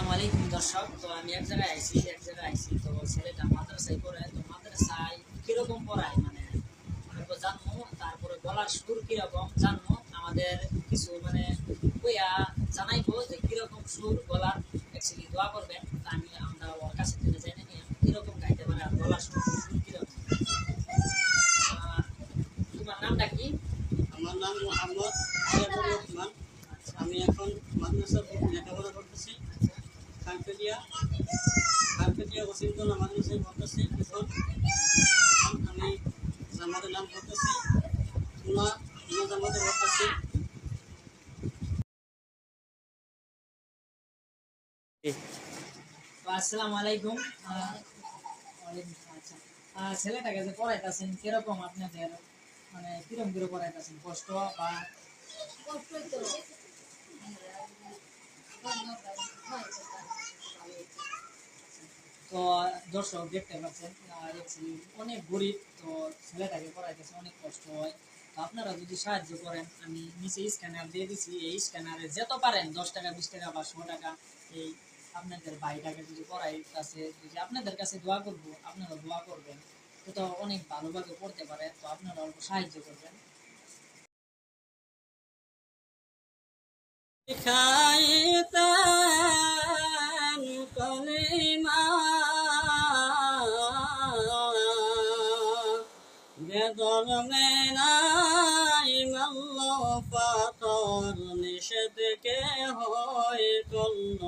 আসসালামু আলাইকুম দর্শক। তো আমি এক জায়গায় আইছি তো ছেলেটা মাদ্রাসায় পড়ে, তো মাদ্রাসায় কিরকম পড়ায় মানে জানবো, তারপরে গলার সুর কিরকম জানবো, আমাদের কিছু মানে কইয়া জানাইবো যে কিরকম সুর গলার, অ্যাকচুয়ালি দোয়া করবেন। তা আমরা ওর কাছে থেকে জেনে নিই কিরকম গাইতে পারে আর গলার সুর কিরকম। তোমার নামটা কি? আমার নাম মোহাম্মদ আলিয়াবুর রহমান। আমি এখন মাদ্রাসা লেখাপড়া করতেছি, খানপেটিয়া ওসিমতলা মাদ্রাসায় পড়তেছি। এখন আমি জামাতের নাম পড়তেছি, জামাতে পড়তেছি। আসসালামু আলাইকুম। আচ্ছা, ছেলেটাকে যে পড়াইতেছেন কিরকম আপনাদের, মানে কিরকম করে পড়াইতেছেন, কষ্ট বা তো দর্শক দেখতে পাচ্ছেন অনেক গরিব, তো ছেলেটাকে পড়াইতেছে অনেক কষ্ট হয়। তো আপনারা যদি সাহায্য করেন, আমি নিচে স্ক্যানার দিয়ে দিচ্ছি, এই স্ক্যানারে যত পারেন 10 টাকা 20 টাকা বা 100 টাকা এই আপনাদের ভাইটাকে যদি পড়াই কাছে, যদি আপনাদের কাছে দোয়া করবো, আপনারা দোয়া করবেন, তো অনেক ভালোভাবে পড়তে পারে, তো আপনারা অল্প সাহায্য করবেন। খাইতেন কলিমা বেদর মেনাই মাল্ল পাথর নিষেধকে হয় করল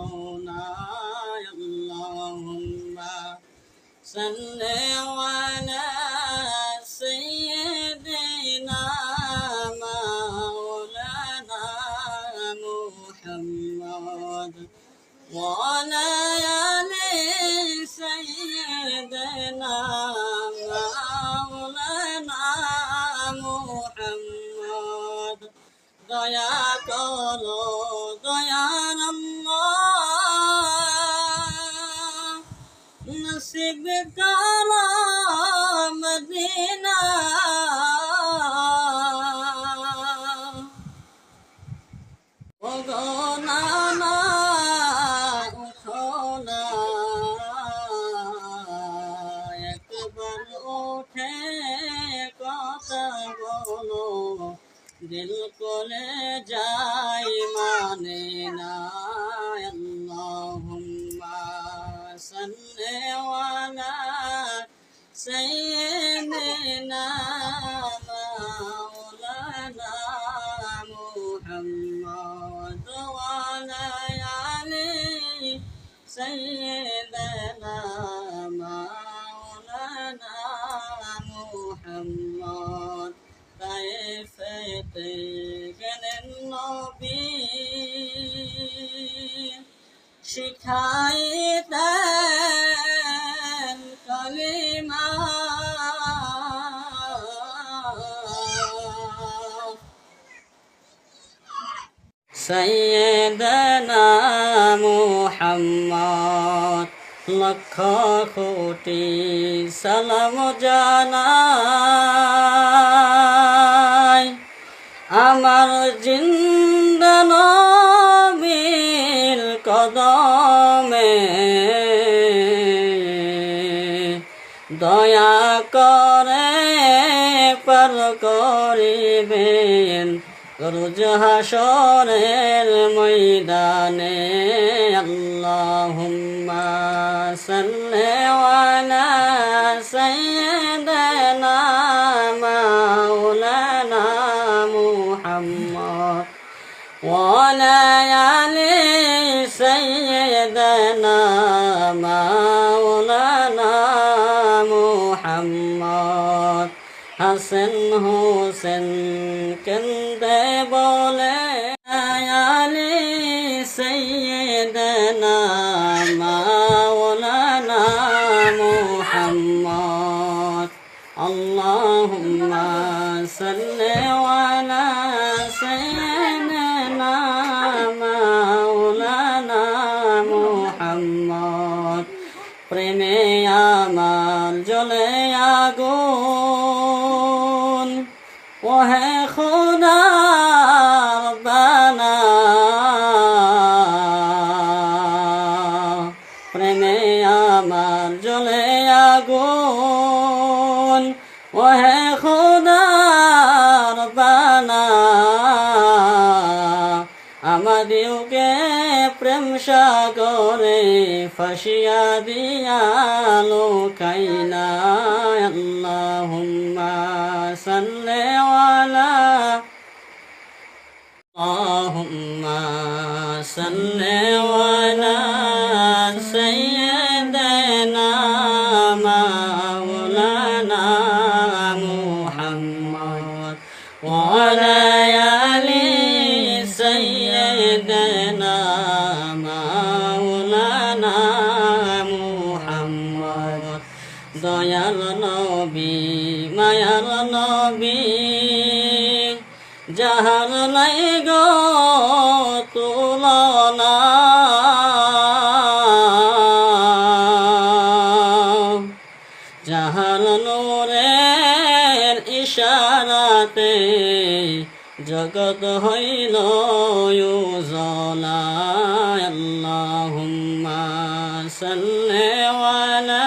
না। আল্লাহুম্মা সাল্লি আলা সাইয়্যিদিনা মাওলানা মুহাম্মদ ওয়া আলা আলি সাইয়্যিদিনা মাওলানা মুহাম্মদ। দয়া করো দয়ার আল্লাহ, নসিব করো মদিনা। ওগো নানা উঠো না, একবার উঠে কথা বলো, দিল কোলে যাই মানে না। আল্লাহুম্মা সাল্লি আলা সাইয়্যিদিনা মাওলানা মুহাম্মদ ওয়া আলা আলি সাইয়্যিদিনা মাওলানা মুহাম্মদ। তায়েফেতে গেলেন নবী, শিখাইতেন কলিমা। সাইয়্যিদানা মুহাম্মদ লক্ষ কোটি সালাম জানাই, আমার জিন্দা নবীর কদমে দয়া করে পার করিবেন রোজ হাসরের ময়দানে। আল্লাহুম্মা সাল্লি আলা সাইয়্যিদিনা মাওলানা মুহাম্মদ ওয়া আলা আলি সাইয়্যিদিনা মাওলানা মুহাম্মদ। হাসান হোসেন কেন্দে বলে আলি সাইয়্যিদিনা মাওলানা মুহাম্মদ। আল্লাহুম্মা সাল্লি আলা সাইয়্যিদিনা মাওলানা মুহাম্মদ। প্রেমে আমার জ্বলে আগুন, ওহে খোদার আমাদিওকে প্রেম সাগরে ফাঁসিয়া দিয়া লোকাইনা আল্লাহুম্মা সাল্লি আলা আল্লাহুম্মা সাল্লি আলা সাইয়্যিদিনা মাওলানা মুহাম্মদ ওয়া আলা আলি সাইয়্যিদিনা মাওলানা মুহাম্মদ দয়াল নবী মায়ার নবী যাহার নাই গো তুলনা যাহার নূরের ইশারাতে জগৎ হইল উজালা আল্লাহুম্মা সাল্লি আলা